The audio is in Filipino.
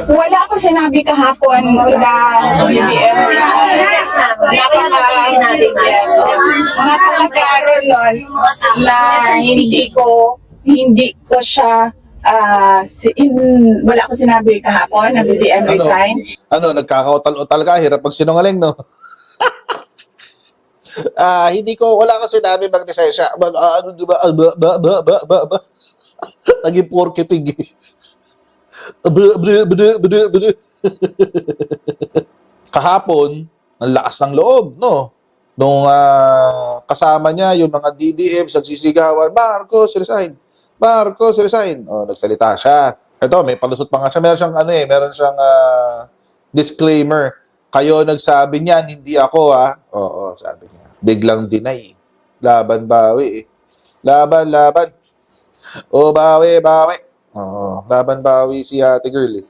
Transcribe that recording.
Wala akong sinabi kahapon na BBM resign. Napaka-klaro nun na hindi ko siya wala akong sinabi kahapon na BBM resign. Nagkakautal-utal ka, hirap magsinungaling, no? Wala kasi sinabi mag-resign siya. Naging porky pig. Kahapon, ang lakas ng loob, no? Nung kasama niya, yung mga DDM, nagsisigawan, Marcos, resign. Marcos, resign. Nagsalita siya. Ito, may palusot pa nga siya. Meron siyang disclaimer. Kayo nagsabi niyan, hindi ako, ha? Oo, sabi niya. Biglang deny. Laban, bawi, eh. Laban. Bawi. Oo, laban, bawi si ate girl, eh.